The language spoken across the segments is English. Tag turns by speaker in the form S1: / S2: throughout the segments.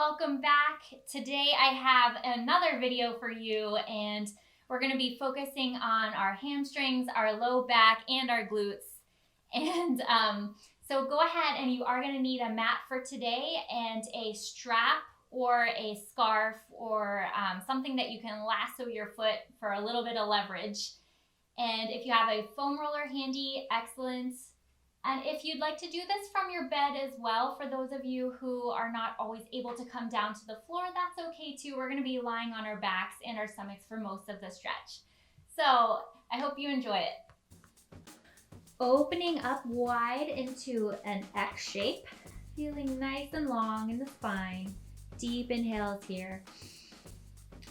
S1: welcome back. Today I have another video for you, and we're going to be focusing on our hamstrings, our low back, and our glutes. And so go ahead, and you are going to need a mat for today and a strap or a scarf or something that you can lasso your foot for a little bit of leverage. And if you have a foam roller handy, excellent. And if you'd like to do this from your bed as well, for those of you who are not always able to come down to the floor, that's okay too. We're going to be lying on our backs and our stomachs for most of the stretch. So I hope you enjoy it. Opening up wide into an X shape, feeling nice and long in the spine. Deep inhales here.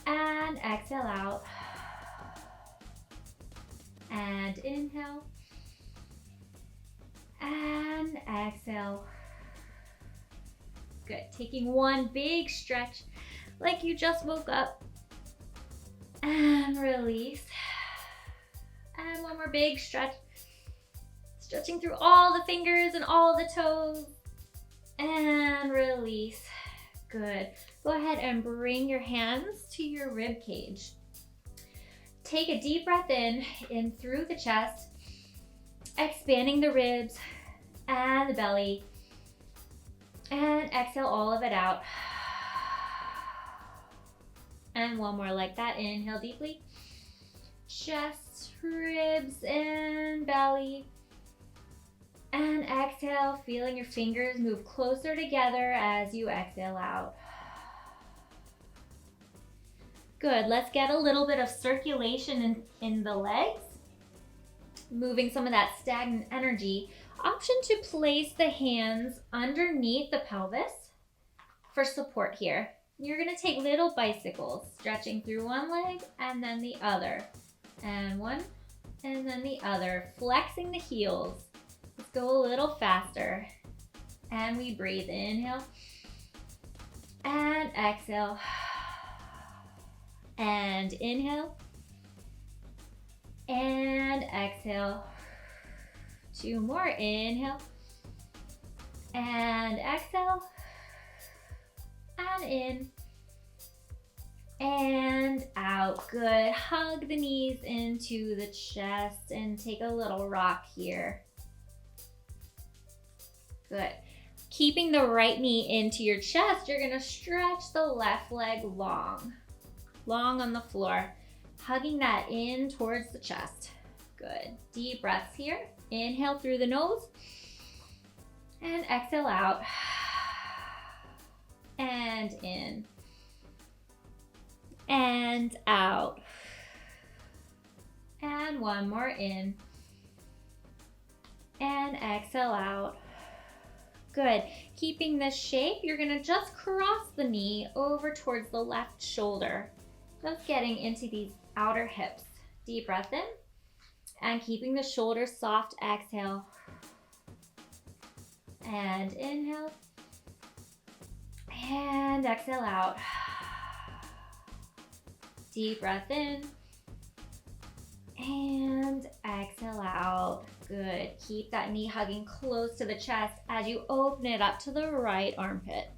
S1: And exhale out. And inhale. And exhale. Good. Taking one big stretch like you just woke up. And release. And one more big stretch. Stretching through all the fingers and all the toes. And release. Good. Go ahead and bring your hands to your rib cage. Take a deep breath in through the chest. Expanding the ribs and the belly. And exhale all of it out. And one more like that. Inhale deeply. Chest, ribs, and belly. And exhale, feeling your fingers move closer together as you exhale out. Good. Let's get a little bit of circulation in the legs. Moving some of that stagnant energy. Option to place the hands underneath the pelvis for support here. You're going to take little bicycles, stretching through one leg and then the other. And one and then the other. Flexing the heels. Let's go a little faster. And we breathe. Inhale. And exhale. And inhale. And exhale. Two more. Inhale. And exhale. And in. And out. Good. Hug the knees into the chest and take a little rock here. Good. Keeping the right knee into your chest, you're going to stretch the left leg long. Long on the floor. Hugging that in towards the chest. Good. Deep breaths here. Inhale through the nose. And exhale out. And in. And out. And one more in. And exhale out. Good. Keeping this shape, you're going to just cross the knee over towards the left shoulder. Just getting into these outer hips. Deep breath in. And keeping the shoulders soft, exhale. And inhale. And exhale out. Deep breath in. And exhale out. Good. Keep that knee hugging close to the chest as you open it up to the right armpit.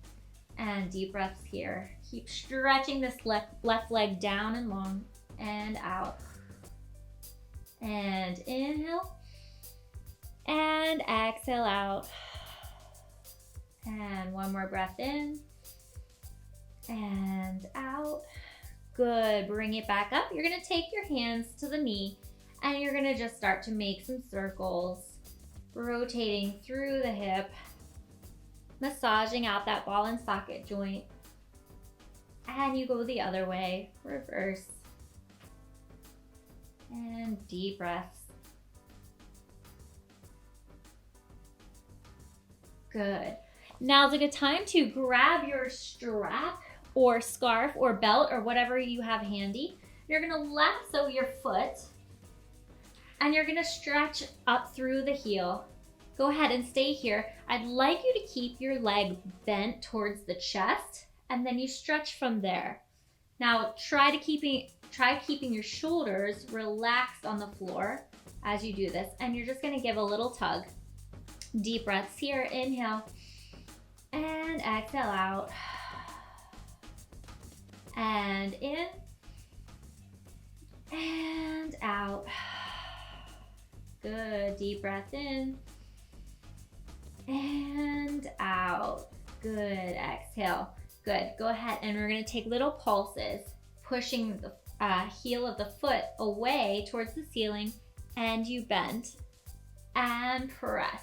S1: And deep breaths here. Keep stretching this left leg down and long and out. And inhale. And exhale out. And one more breath in. And out. Good. Bring it back up. You're going to take your hands to the knee and you're going to just start to make some circles, rotating through the hip, massaging out that ball and socket joint. And you go the other way, reverse. And deep breaths. Good. Now's a good time to grab your strap or scarf or belt or whatever you have handy. You're going to lasso your foot and you're going to stretch up through the heel. Go ahead and stay here. I'd like you to keep your leg bent towards the chest and then you stretch from there. Now try keeping your shoulders relaxed on the floor as you do this, and you're just going to give a little tug. Deep breaths here. Inhale and exhale out. and in, and out. Good, deep breath in, and out. Good, exhale. Good, go ahead and we're gonna take little pulses, pushing the heel of the foot away towards the ceiling, and you bend and press.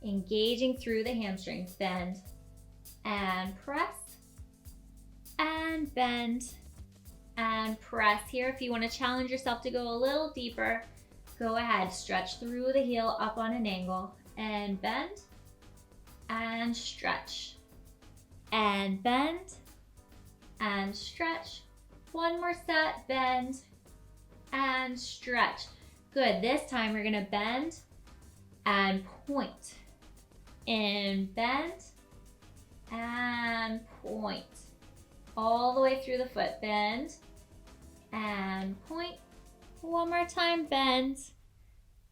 S1: Engaging through the hamstrings, bend and press, and bend and press. Here, if you wanna challenge yourself to go a little deeper, go ahead, stretch through the heel up on an angle, and bend and stretch. And bend and stretch. One more set, bend and stretch. Good, this time we're gonna bend and point. And bend and point. All the way through the foot, bend and point. One more time, bend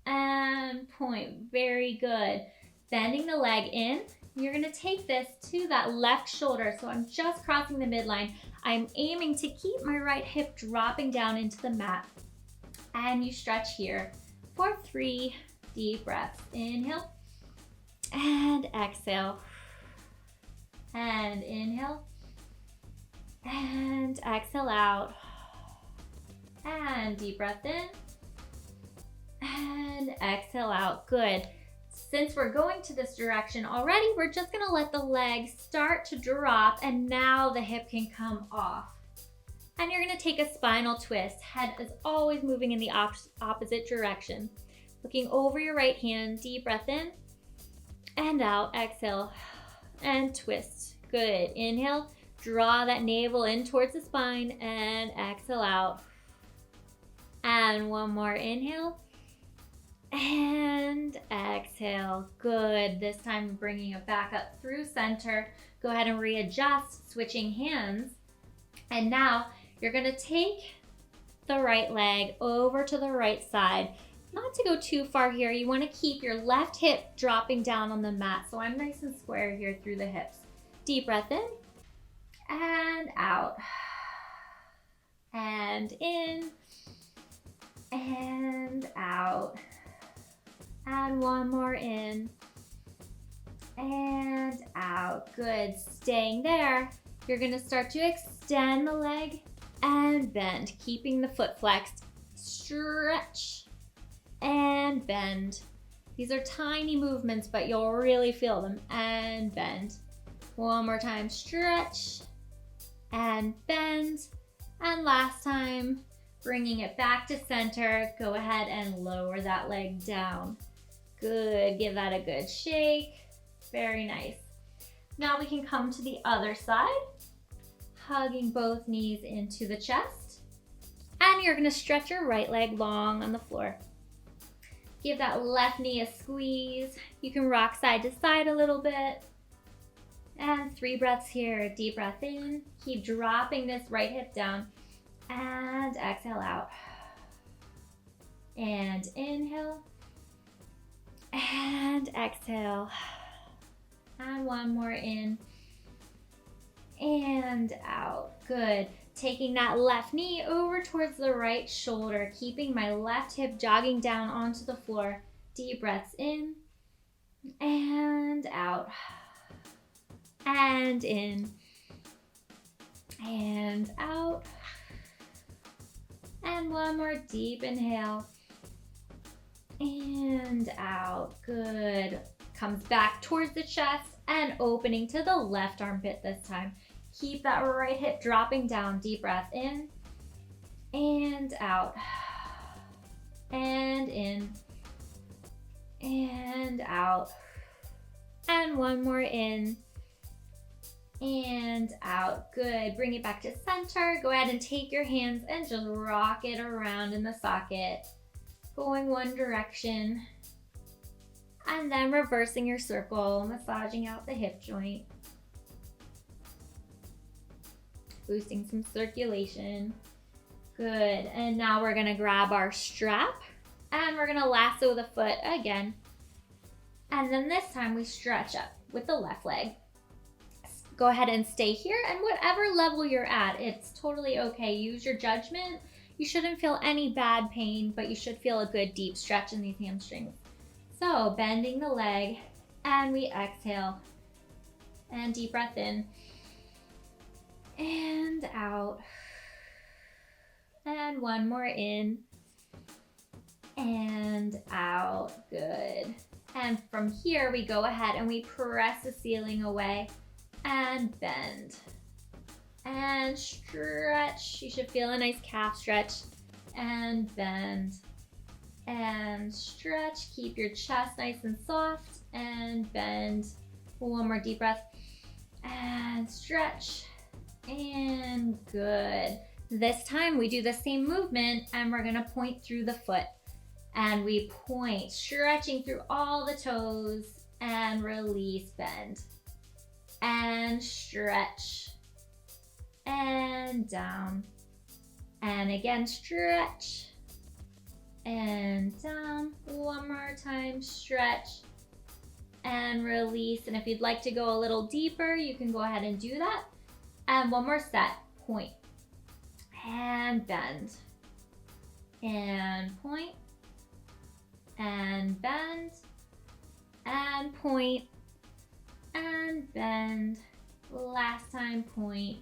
S1: and point. Very good. Bending the leg in. You're gonna take this to that left shoulder. So I'm just crossing the midline. I'm aiming to keep my right hip dropping down into the mat. And you stretch here for 3 deep breaths. Inhale and exhale. And inhale and exhale out. And deep breath in and exhale out. Good. Since we're going to this direction already, we're just gonna let the leg start to drop, and now the hip can come off. And you're gonna take a spinal twist. Head is always moving in the opposite direction. Looking over your right hand, deep breath in and out, exhale and twist. Good, inhale, draw that navel in towards the spine and exhale out. And one more, inhale. And exhale. Good. This time bringing it back up through center. Go ahead and readjust, switching hands. And now you're going to take the right leg over to the right side. Not to go too far here. You want to keep your left hip dropping down on the mat. So I'm nice and square here through the hips. Deep breath in and out. And in and out. And one more, in and out. Good, staying there. You're gonna start to extend the leg and bend, keeping the foot flexed. Stretch and bend. These are tiny movements, but you'll really feel them. And bend. One more time, stretch and bend. And last time, bringing it back to center. Go ahead and lower that leg down. Good, give that a good shake. Very nice. Now we can come to the other side, hugging both knees into the chest. And you're gonna stretch your right leg long on the floor. Give that left knee a squeeze. You can rock side to side a little bit. And 3 breaths here. Deep breath in. Keep dropping this right hip down. And exhale out. And inhale. And exhale. And one more, in and out. Good. Taking that left knee over towards the right shoulder, keeping my left hip jogging down onto the floor. Deep breaths in and out. And in and out. And one more deep inhale. And out. Good. Comes back towards the chest and opening to the left armpit this time. Keep that right hip dropping down. Deep breath in and out. And in and out. And one more, in and out. Good. Bring it back to center. Go ahead and take your hands and just rock it around in the socket. Going one direction. And then reversing your circle, massaging out the hip joint. Boosting some circulation. Good. And now we're gonna grab our strap and we're gonna lasso the foot again. And then this time we stretch up with the left leg. go ahead and stay here, and whatever level you're at, it's totally okay. Use your judgment. You shouldn't feel any bad pain, but you should feel a good deep stretch in these hamstrings. So bending the leg, and we exhale. And deep breath in. And out. And one more in. And out. Good. And from here, we go ahead and we press the ceiling away and bend. And stretch. You should feel a nice calf stretch. And bend. And stretch. Keep your chest nice and soft. And bend. One more deep breath. And stretch. And good. This time we do the same movement and we're gonna point through the foot. And we point, stretching through all the toes, and release, bend. And stretch. And down. And again, stretch. And down. One more time, stretch. And release. And if you'd like to go a little deeper, you can go ahead and do that. And one more set, point. And bend. And point. And bend, and point, and bend. Last time, point,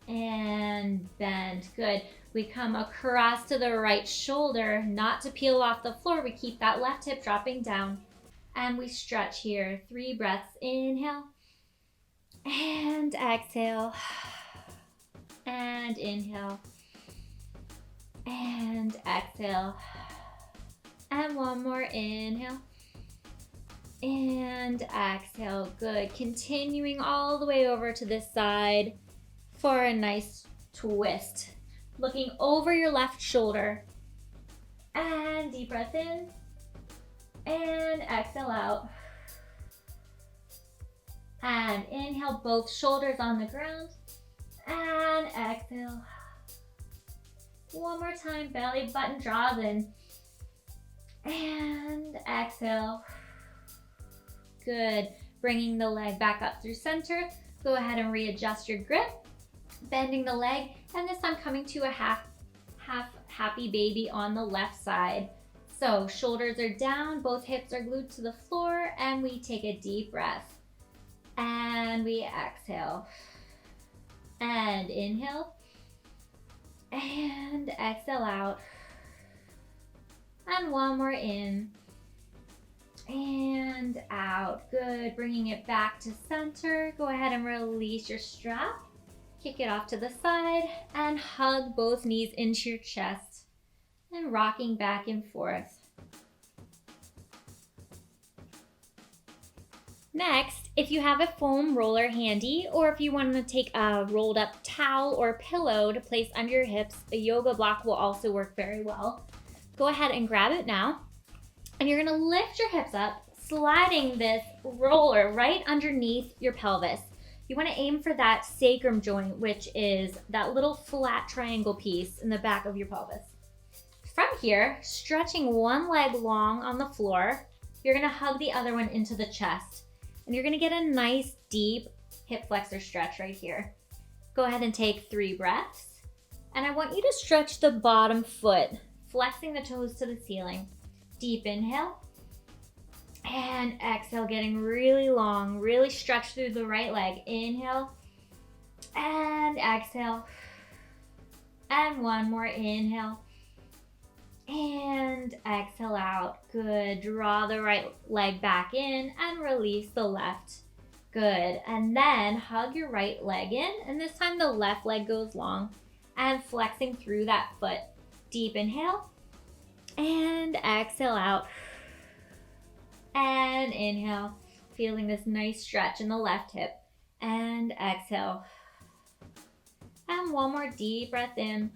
S1: and bend. Good. We come across to the right shoulder, not to peel off the floor. We keep that left hip dropping down, and we stretch here. 3 breaths. Inhale, and exhale, and inhale, and exhale. And one more, inhale, and exhale. Good. Continuing all the way over to this side for a nice twist. Looking over your left shoulder. And deep breath in. And exhale out. And inhale, both shoulders on the ground. And exhale. One more time, belly button draws in. And exhale. Good. Bringing the leg back up through center. Go ahead and readjust your grip. Bending the leg. And this time coming to a half happy baby on the left side. So shoulders are down. Both hips are glued to the floor. And we take a deep breath. And we exhale. And inhale. And exhale out. And one more in. And out. Good. Bringing it back to center. Go ahead and release your strap. Kick it off to the side and hug both knees into your chest and rocking back and forth. Next, if you have a foam roller handy, or if you want to take a rolled up towel or pillow to place under your hips, a yoga block will also work very well. Go ahead and grab it now. And you're gonna lift your hips up, sliding this roller right underneath your pelvis. You wanna aim for that sacrum joint, which is that little flat triangle piece in the back of your pelvis. From here, stretching one leg long on the floor, you're gonna hug the other one into the chest. And you're gonna get a nice deep hip flexor stretch right here. Go ahead and take 3 breaths. And I want you to stretch the bottom foot, flexing the toes to the ceiling. Deep inhale. And exhale, getting really long, really stretch through the right leg. Inhale. And exhale. And one more, inhale. And exhale out. Good. Draw the right leg back in and release the left. Good. And then hug your right leg in. And this time the left leg goes long. And flexing through that foot. Deep inhale. And exhale out. And inhale. Feeling this nice stretch in the left hip. And exhale. And one more deep breath in.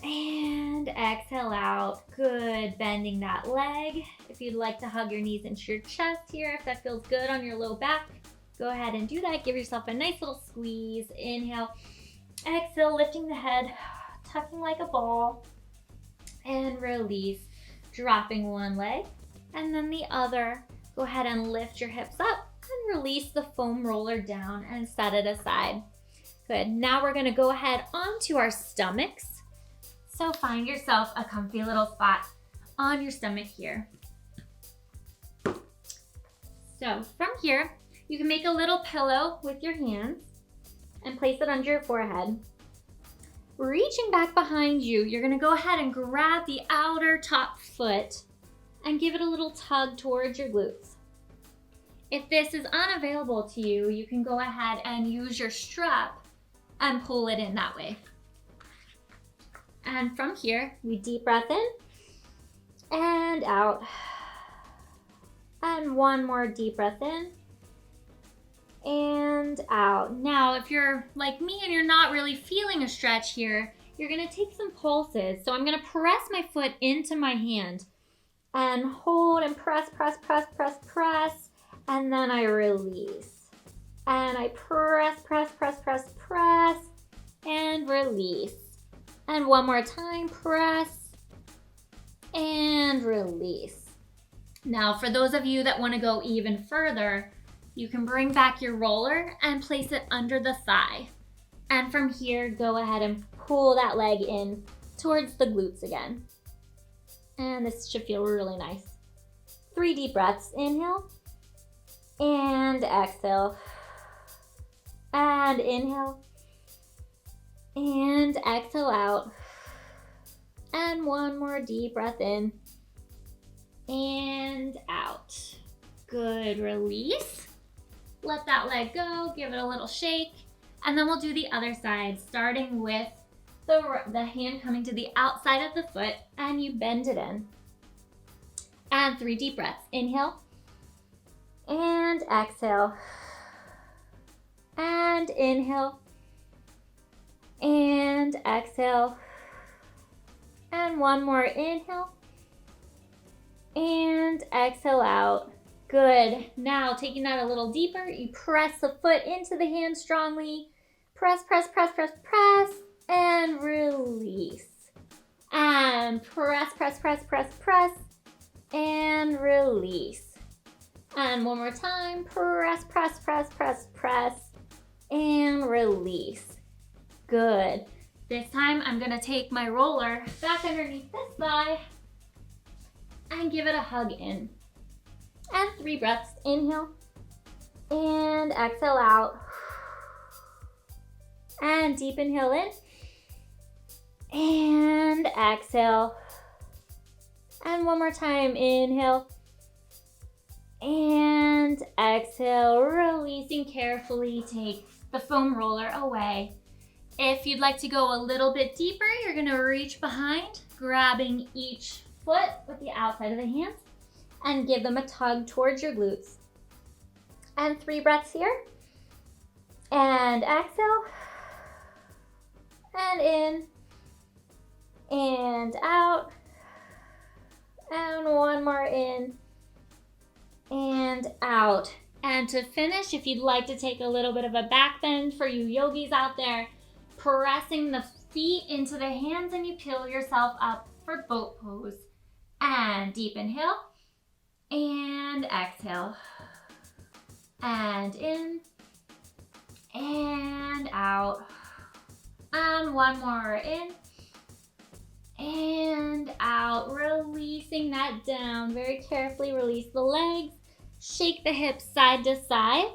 S1: And exhale out. Good. Bending that leg. If you'd like to hug your knees into your chest here, if that feels good on your low back, go ahead and do that. Give yourself a nice little squeeze. Inhale. Exhale, lifting the head, tucking like a ball. And release. Dropping one leg and then the other. Go ahead and lift your hips up And release the foam roller down and set it aside. Good. Now we're going to go ahead onto our stomachs. So find yourself a comfy little spot on your stomach here. So from here, you can make a little pillow with your hands and place it under your forehead. Reaching back behind you, you're gonna go ahead and grab the outer top foot and give it a little tug towards your glutes. If this is unavailable to you, you can go ahead and use your strap and pull it in that way. And from here, we deep breath in and out. And one more deep breath in and out. Now, if you're like me and you're not really feeling a stretch here, you're gonna take some pulses. So I'm gonna press my foot into my hand and hold and press, press, press, press, press, and then I release. And I press, press, press, press, press, and release. And one more time, press and release. Now, for those of you that want to go even further, you can bring back your roller and place it under the thigh. And from here, go ahead and pull that leg in towards the glutes again. And this should feel really nice. 3 deep breaths. Inhale and exhale. And inhale and exhale out. And one more deep breath in and out. Good. Release. Let that leg go. Give it a little shake. And then we'll do the other side, starting with the hand coming to the outside of the foot, and you bend it in. And 3 deep breaths. Inhale and exhale. And inhale and exhale. And one more inhale and exhale out. Good. Now taking that a little deeper, you press the foot into the hand strongly. Press, press, press, press, press, and release. And press, press, press, press, press, and release. And one more time, press, press, press, press, press, and release. Good. This time I'm gonna take my roller back underneath this thigh and give it a hug in. And 3 breaths. Inhale and exhale out. And deep inhale in and exhale. And one more time. Inhale and exhale. Releasing carefully. Take the foam roller away. If you'd like to go a little bit deeper, you're gonna reach behind, grabbing each foot with the outside of the hands and give them a tug towards your glutes. And 3 breaths here. And exhale. And in. And out. And one more in. And out. And to finish, if you'd like to take a little bit of a back bend for you yogis out there, pressing the feet into the hands and you peel yourself up for boat pose. And deep inhale and exhale. And in and out. And one more in and out. Releasing that down. Very carefully release the legs. Shake the hips side to side.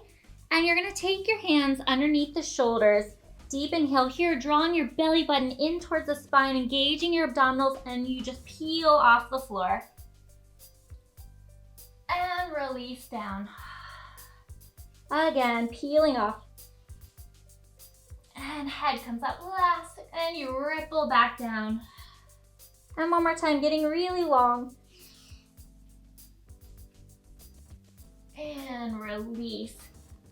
S1: And you're going to take your hands underneath the shoulders. Deep inhale here, drawing your belly button in towards the spine, engaging your abdominals, and you just peel off the floor. And release down. Again, peeling off. And head comes up last, and you ripple back down. And one more time, getting really long. And release.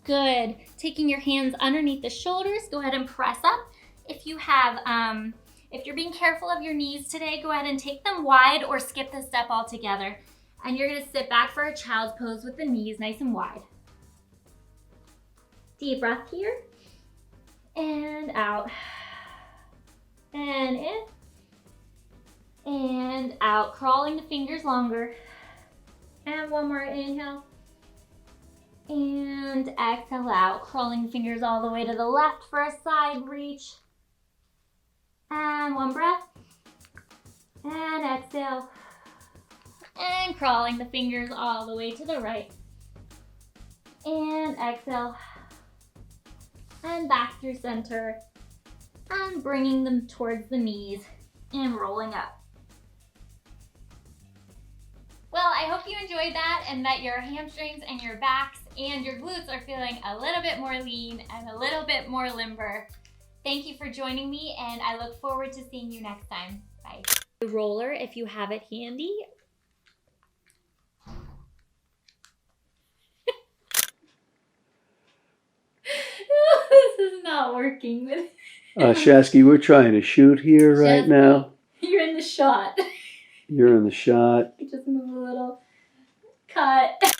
S1: Good. Taking your hands underneath the shoulders, go ahead and press up. If you have, if you're being careful of your knees today, go ahead and take them wide or skip the step altogether. And you're gonna sit back for a child's pose with the knees nice and wide. Deep breath here. And out. And in. And out. Crawling the fingers longer. And one more inhale. And exhale out, crawling the fingers all the way to the left for a side reach. And one breath. And exhale. And crawling the fingers all the way to the right. And exhale. And back through center. And bringing them towards the knees and rolling up. Well, I hope you enjoyed that and that your hamstrings and your backs and your glutes are feeling a little bit more lean and a little bit more limber. Thank you for joining me, and I look forward to seeing you next time. Bye. The roller, if you have it handy. This is not working.
S2: Shasky, we're trying to shoot here right now.
S1: You're in the shot.
S2: You're in the shot.
S1: Just move a little. Cut.